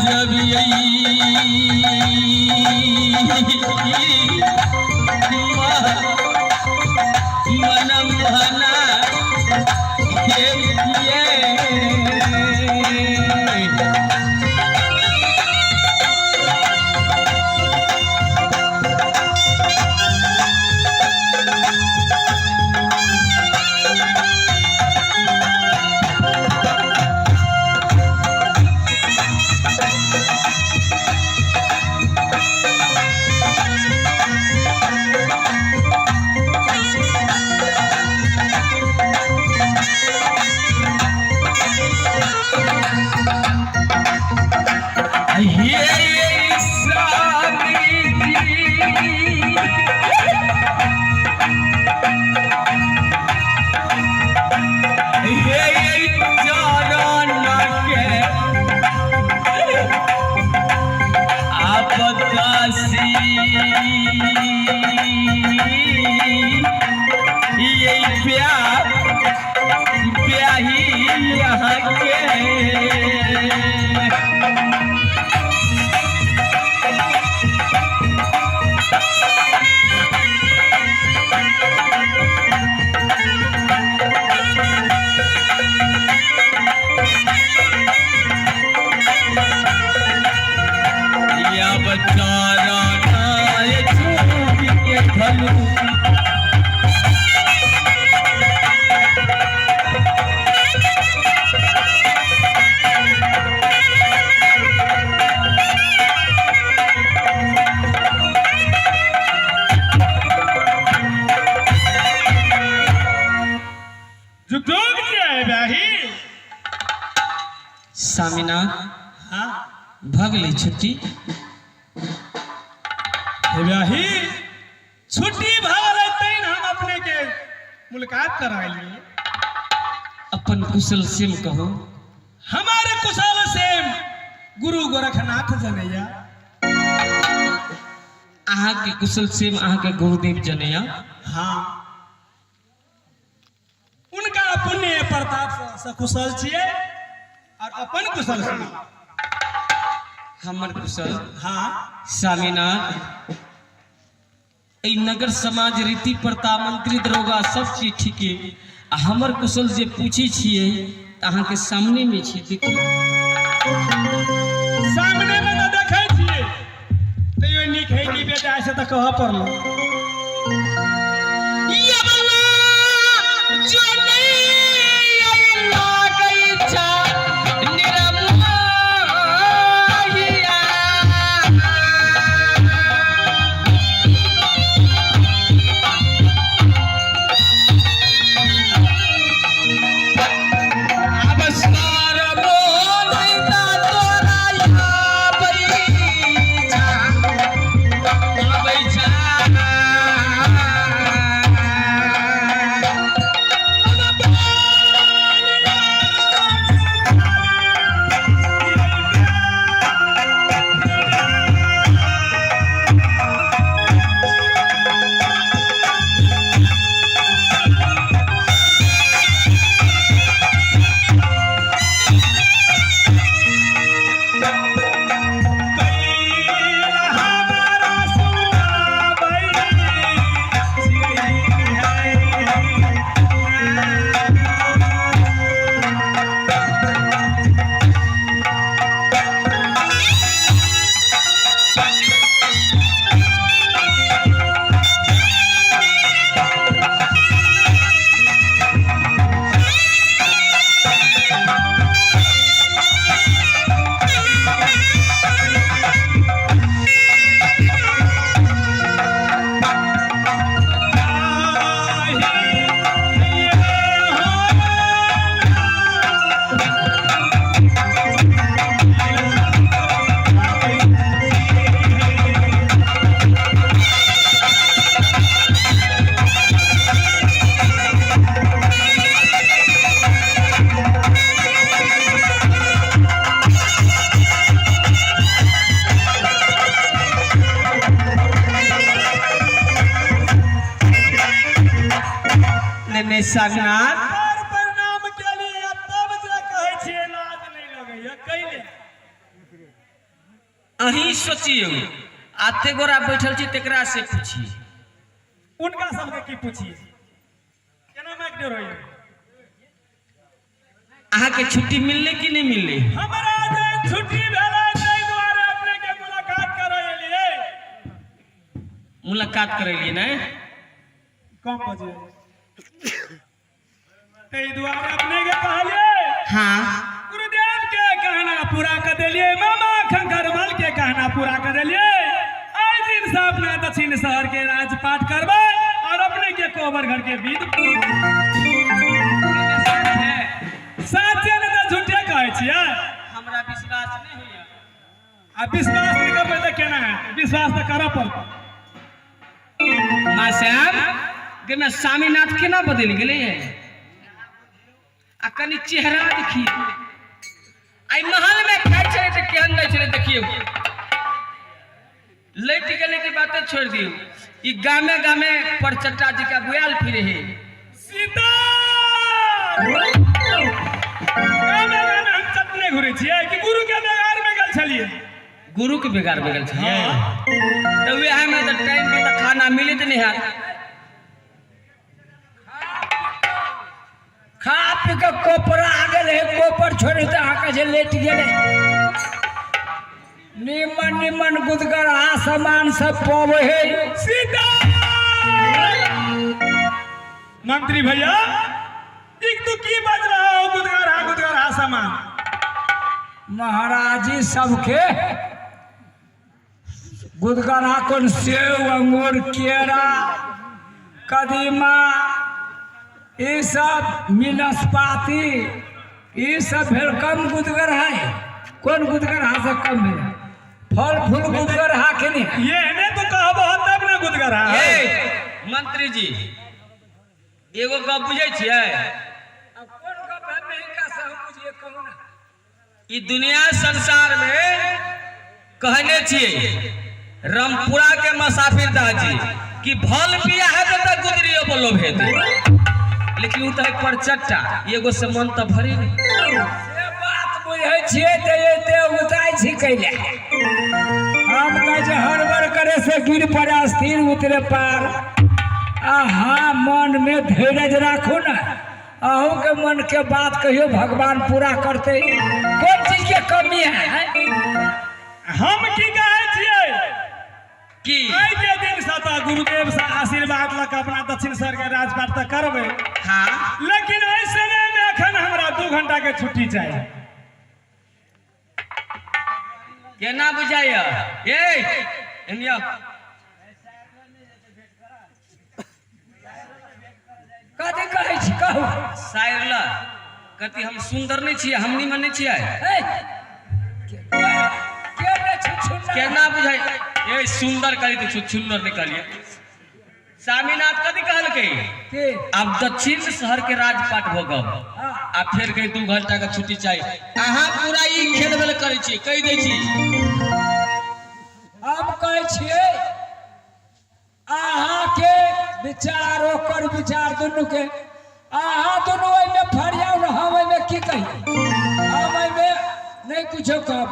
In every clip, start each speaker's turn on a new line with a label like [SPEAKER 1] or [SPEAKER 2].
[SPEAKER 1] जब मन भना सामिना
[SPEAKER 2] हाँ
[SPEAKER 1] भगली छुट्टी
[SPEAKER 2] ब्याही छुट्टी भगल हम अपने के मुलाकात कराइए
[SPEAKER 1] अपन कुशल सेम कहो
[SPEAKER 2] हमारे कुशल सेम गुरु गोरखनाथ जनैया
[SPEAKER 1] आहा के कुशल सेम आहा के गुरुदेव जनैया
[SPEAKER 2] हाँ उनका पुण्य प्रताप से कुशल छिए और अपन कुशल
[SPEAKER 1] हमर कुशल
[SPEAKER 2] हाँ
[SPEAKER 1] सामिना नगर समाज रीति प्रथा मंत्री दरोगा सब चीज ठीक है हमर कुशल जे पूछी छिए अहाँ के सामने में छी देखिए
[SPEAKER 2] सामने में तो देखे छिए तैयो निक है कि बेटा से तो कह पड़लो
[SPEAKER 1] ये वाला जो नहीं लागई छा सागनाथ
[SPEAKER 2] प्रणाम के लिए तब जे कहै छियै लाज नहीं लगैया कैले
[SPEAKER 1] वही सोचिए आते गोरा बैठल छी तेकरा से पूछिए
[SPEAKER 2] उनका सबके की पूछिए केना माइक दे रही
[SPEAKER 1] अहाँ के छुट्टी मिलले कि नहीं मिलले
[SPEAKER 2] हमरा जे छुट्टी भेला ताहि दुआरे अपने के मुलाकात करे लिए
[SPEAKER 1] मुलाकात करे लिए ना
[SPEAKER 2] कम बजे ताहि दुआरे अपने के कहलिए
[SPEAKER 1] हाँ
[SPEAKER 2] गुरुदेव के कहना पूरा कर देलिए मामा खंगरमल के कहना पूरा कर देलिए आज दिन से अपने दक्षिण शहर के राजपाट करबे और अपने के कोबर घर के विध साचे ने तो झूठे कहै छियै
[SPEAKER 1] हमरा विश्वास नहीं होइया
[SPEAKER 2] आ विश्वास नहीं करबै त केना है विश्वास तो करऽ पड़तै
[SPEAKER 1] मां साहब के मैं स्वामीनाथ केना बदल गेले आ कनी चेहरा देखी आई महल में खाइ छले त केहन नै छले देखियो लैट गेले की बातें छोड़ दियो ई गामे गामे परचट्टा जी का बुआल फिरे है
[SPEAKER 2] सीता गामे गामे हम चटने घुरे छियै कि गुरु के बेगार में गेल छलिए
[SPEAKER 1] गुरु के बेगार में गेल छलिए त वह में त टाइम पे त खाना मिले त नहीं है
[SPEAKER 3] खा पी के कोपरा आ गए है कोपर छोड़े तो आका से लेट गए निमन निमन गुदगर आ सामान सब पावे है
[SPEAKER 2] सीता मंत्री भैया एक तू की बज रहा हो गुदगर हा सामान
[SPEAKER 3] महाराज जी सबके गुदगरा कौन सेव अंगूर केरा कदीमा ये सब मिनस्पाती ये सब भेल कम गुदगर है कौन गुदगर हा से कम है फल फूल गुदगर हा के नहीं
[SPEAKER 2] ये ने तो कहबो तब ना गुदगर हा
[SPEAKER 1] मंत्री जी एगो गप बुझे छियै
[SPEAKER 3] अब कौन गप है नहीं का से हम बुझिए कहूं ना
[SPEAKER 1] ई दुनिया संसार में कहने छियै रामपुरा के मुसाफिर दाजी कि भल पिया है तो गुदरियो बोलो भेदे लेकिन उ त परचट्टा एगो से मन त भरी नहीं
[SPEAKER 3] से बात बुझे छिए ते एते उताई छी कैले हम कहे जे हड़बड़ करे से गिर पड़े स्थिर उतरे पार हाँ मन में धैर्य राखो ना अहू के मन के बात कहियो भगवान पूरा करते कौन चीज के कमी है
[SPEAKER 2] हम की कहै छियै
[SPEAKER 1] कि
[SPEAKER 2] आई के दिन सता गुरुदेव से आशीर्वाद लक अपना दक्षिण शहर के राजपाट तक करबे
[SPEAKER 1] हाँ
[SPEAKER 2] लेकिन ओइ समय में अखन हमरा 2 घंटा के छुट्टी चाहिए
[SPEAKER 1] केना बुझाइया ए एनिया
[SPEAKER 3] कथी कहै छी कहू
[SPEAKER 1] शायर ला कति हम सुंदर नहीं छियै हम निमन नहीं छियै
[SPEAKER 3] ए, के ने छुछुन्ना
[SPEAKER 1] केना बुझाइ ए सुंदर करी तो छुछुन्नर निकालिए स्वामीनाथ कथी कहलकै
[SPEAKER 3] के
[SPEAKER 1] अब दक्षिण शहर के राजपाट भोगब
[SPEAKER 3] हाँ
[SPEAKER 1] आ फिर कहीं 2 घंटा का छुट्टी चाहिए अहाँ पूरा ई खेल बेल करे छी कह दे छी
[SPEAKER 3] हम कहै छियै अहाँ के विचार ओकर विचार दुनू के अहाँ दुनू ओइ में फरियाउ न हम ओइ में की कही हम ओइ में नहीं कुछो कहब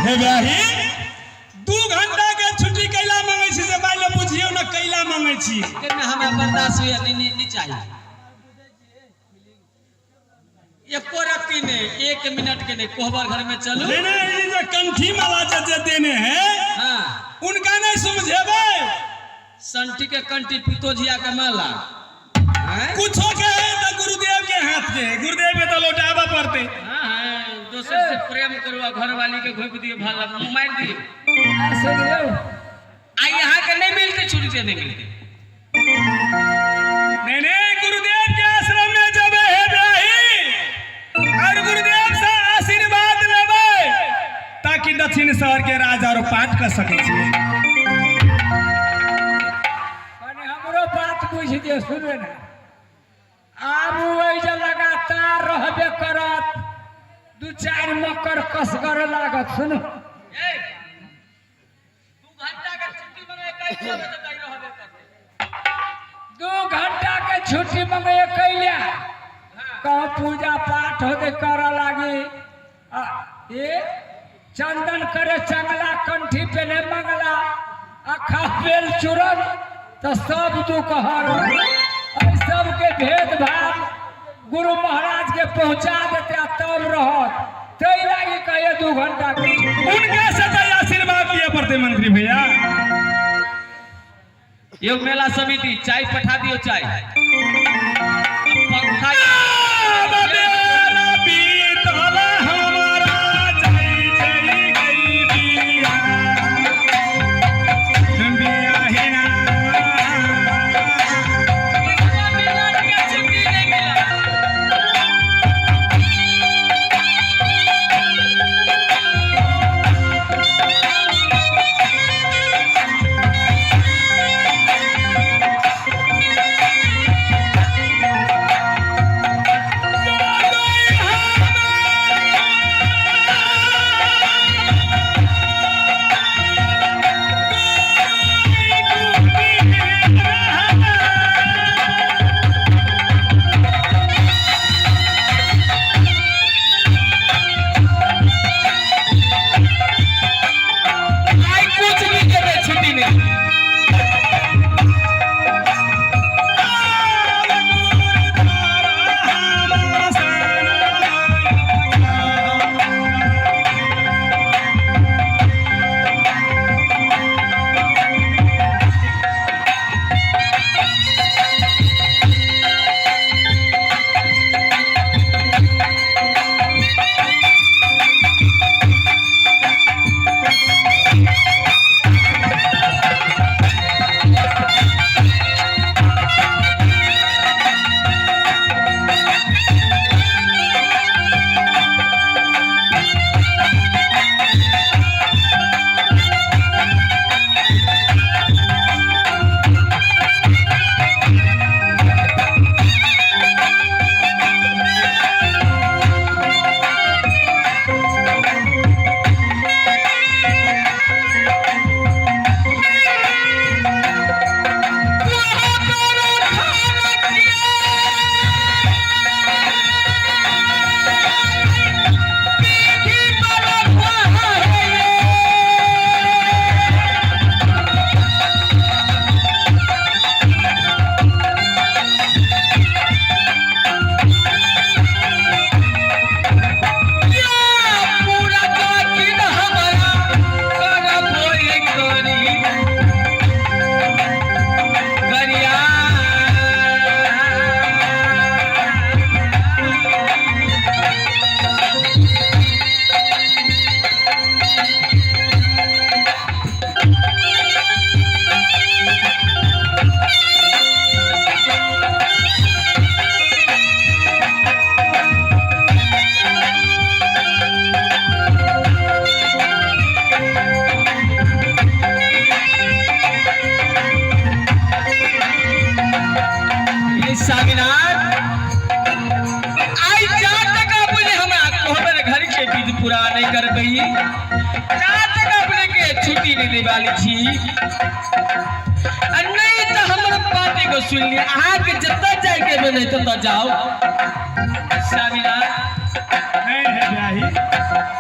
[SPEAKER 2] हे भाई 2 घंटा के छुट्टी कैला मांगे छी से माइले बुझियो न कैला मांगे छी
[SPEAKER 1] केना हमरा बर्दाश्त होया नहीं चाहिए एको रत्ती ने 1 मिनट के नहीं कोहबर घर में चलू
[SPEAKER 2] नहीं नहीं ये जो कंठी माला जे देने हैं
[SPEAKER 1] हाँ
[SPEAKER 2] उनका नहीं समझेबे
[SPEAKER 1] संटी के कंटी पितोजिया के माला हैं?
[SPEAKER 2] कुछो कहे तो गुरुदेव के हाथ के गुरुदेव के तो लौटावा पड़ते
[SPEAKER 1] हाँ हाँ दोसर से प्रेम करुआ घर वाली के घोप दिए भाला मार दिए
[SPEAKER 3] ऐसे दियो
[SPEAKER 1] आ यहाँ के नहीं मिलते छुट्टी से नहीं मिलते
[SPEAKER 2] नहीं नहीं गुरुदेव के आश्रम में जब है भाई और गुरुदेव से आशीर्वाद लेबे ताकि दक्षिण शहर के राजा और पाठ कर सके छी
[SPEAKER 3] कने हमरो बात बुझ दियो सुनबे ना आब ओइ जे लगातार रहबे करत 2-4 मकर कसगर लागत सुनो
[SPEAKER 1] ए, 2 घंटा का छुट्टी मंगे कहीं जाबे तो कहीं रहबे करते
[SPEAKER 3] 2 घंटा के छुट्टी मंगे कैला कहूँ पूजा पाठ होते कर लागी ए चंदन करे चंगला, कंठी पे ने मंगला, अखा बेल चूरन, तो सब दुखहर। सब के भेदभाव गुरु महाराज के पहुंचा देते तब रहत, तई लागी कहे 2 घंटा के।
[SPEAKER 2] उनके से तो आशीर्वाद लिए पड़ते मंत्री भैया।
[SPEAKER 1] ये मेला समिति चाय पठा दियो, चाय पंखा पूरा नहीं कर पाई, अपने के छुट्टी नहीं वाली थी। नहीं तो हमारे पार्टी को सुन लिया, आगे जितना जाएंगे मैं नहीं तो जाओ।
[SPEAKER 2] नहीं है ब्याही,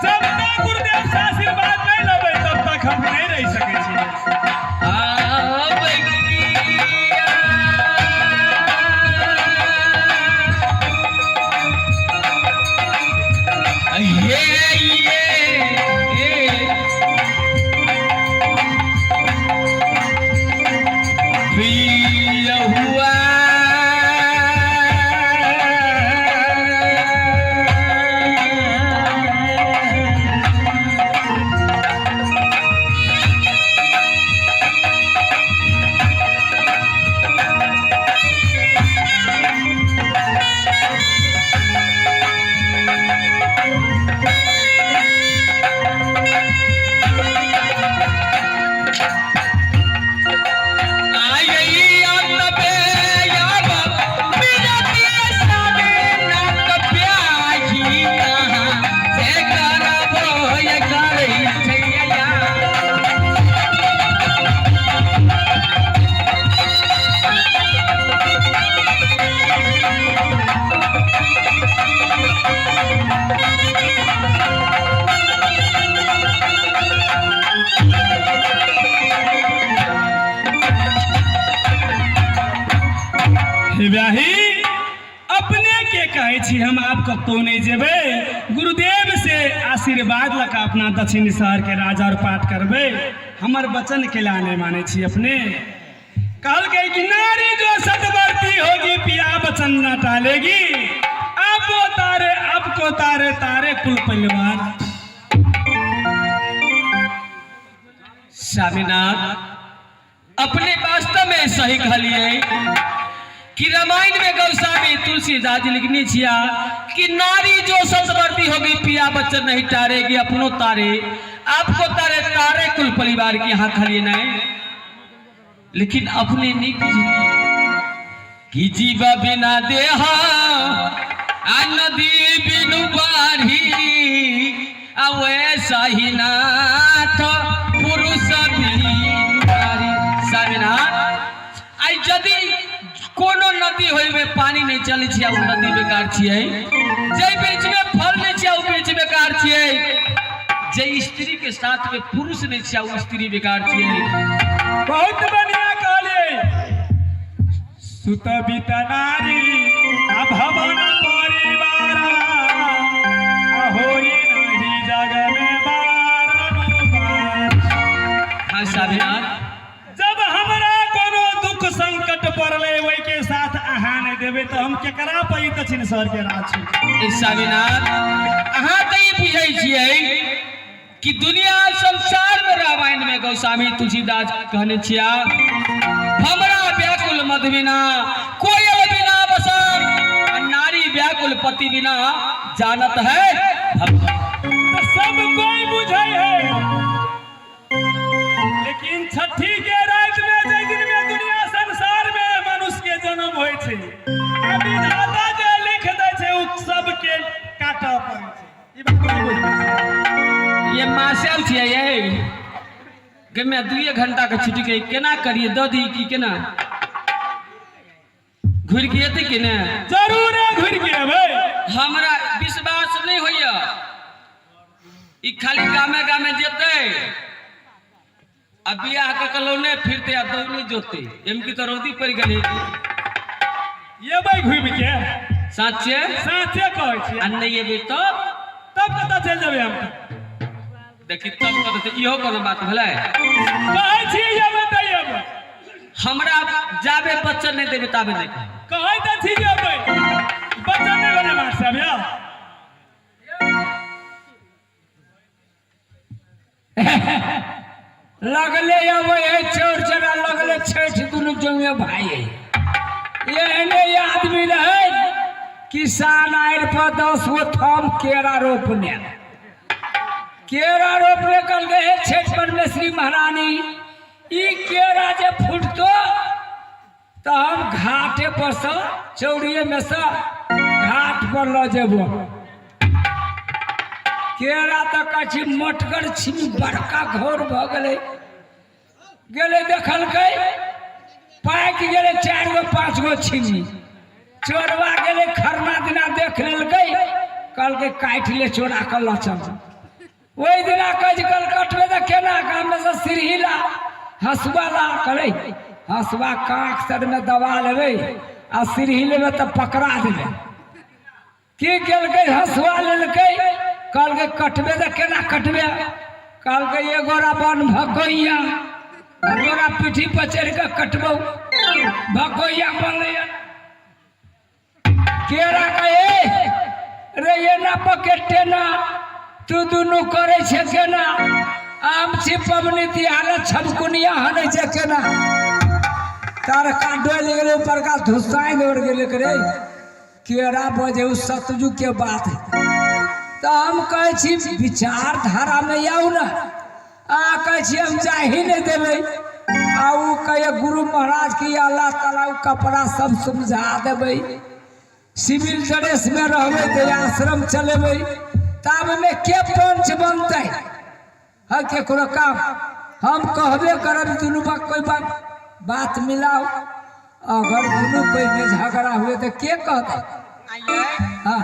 [SPEAKER 2] जब तक गुरुदेव से आशीर्वाद नहीं लगे तब तक हम नहीं रह सके छी। कहे छी हम आप कतो नहीं जेबे गुरुदेव से आशीर्वाद लगा अपना दक्षिण शहर के राजा और पाठ करबे हमर वचन के लाने माने छी अपने कल के कि नारी जो सतवर्ती होगी पिया वचन न टालेगी आपको तारे तारे कुल परिवार।
[SPEAKER 1] स्वामीनाथ अपने वास्तव में सही कहलिए कि रामायण में गौस्वामी तुलसीदास जी लिखनी छिया कि नारी जो सतवर्ती होगी पिया बच्चन नहीं टारेगी अपनों तारे आपको तारे तारे कुल परिवार की यहाँ खलिए नहीं लेकिन अपने नहीं कि जीवा बिना देहा नदी बिनु बाढ़ी वैसा ही नाथ पुरुष आई यदि कोनो नदी होई में पानी नहीं चली छिया उ नदी बेकार छिए जे बीच में फल नहीं छिया उ बीच बेकार छिए जे स्त्री के साथ में पुरुष नहीं छिया उ स्त्री बेकार छिए।
[SPEAKER 2] बहुत बढ़िया कहले सुत बीता नारी भवन परिवार होई नहीं जग में बार।
[SPEAKER 1] हाँ स्वामीनाथ
[SPEAKER 2] जब हमरा कोनो दुख संकट पड़ले वही के साथ अहाँ नहीं देवे तो हम केकरा पई दक्षिण शहर के राज छी।
[SPEAKER 1] स्वामीनाथ अहाँ तो ये बुझे छिए कि दुनिया संसार में रामायण में गौस्वामी तुलसीदास कहने छिया हमरा व्याकुल मद बिना कोयल बिना बसन नारी व्याकुल पति बिना जानत है
[SPEAKER 2] तो सब कोई बुझे है लेकिन छठी के रात में जे दिन में दुनिया संसार में मनुष्य के जन्म होय छे अभी दादा जे लिख दे छे उ सब के काटऽ पड़े छे। ई बात कोई बुझे
[SPEAKER 1] ये मासेल छिए ये कि मैं 2 घंटा के छुट्टी के केना करिए द दी की केना घुर के एते कि ने
[SPEAKER 2] जरूर है घुर के भाई
[SPEAKER 1] हमरा विश्वास नहीं होइया ई खाली गामे गामे जेते अब बियाह के कलौने फिरते आ दौनी जोते एम की तो रोदी पड़ गई
[SPEAKER 2] ये भाई घुम के
[SPEAKER 1] साचे
[SPEAKER 2] कहै छी
[SPEAKER 1] आ नहीं ये तो
[SPEAKER 2] तब पता चल जाबे हम
[SPEAKER 1] देखी तब कहते इहो कोनो बात भेलै
[SPEAKER 2] कहै छी ये बताइए
[SPEAKER 1] हमरा जाबे बच्चन नहीं देबे ताबे नहीं
[SPEAKER 2] कहै त छी जे भाई बच्चा नहीं बने मार साहब या
[SPEAKER 3] लगले अबे चोर चरा लगले छठ दुनु जंगे भाई एहने आदमी रहे किसान आएर पर 10 गो थम केरा रोपने कल गए छठ पर में श्री महारानी ई केरा जे फुटतो तो हम घाटे पर से चौड़िए में से घाट पर ल जेबो केरा तो कछी मटगर छिमी बड़का घोर भ गेले देखल गई पाक गेले 4 गो 5 गो छिमी चोरवा गेले खरना दिना देख लेलकै कल के काट ले चोरा कर ला चल वही दिना कल कटबे तो केना काम में से सिरहिला हसुआ ला करे हसुआ कांख सर में दबा लेबे आ सिरहिल में तो पकड़ा देबे की केलकै हसुआ लेलकै कल के कटबे तो केना कटबे कल के ये गोरा बन भकोइया गोरा पीठी पर चढ़ के कटबो भकोइया बनले केरा कहे रे ये ना पकेटे ना तू दुनू करे छे केना आम छी पबनी तिहार छबकुनिया हने छे केना तार काटोल गेले ऊपर का धुसाई दौड़ गेले करे केरा बजे उ सतजू के बात है तो हम कहे छी विचारधारा में आऊ ना आ कहे छी हम जाही नहीं देबे आ उ कहे गुरु महाराज की अल्लाह ताला कपड़ा सब समझा देबे सिविल ड्रेस में रहबे तो आश्रम चलेबे तब में के पंच बनते है केकरो काम हम कहबे करब दुनू कोई बात मिलाओ अगर दुनू कोई में झगड़ा हुए तो के कहते हाँ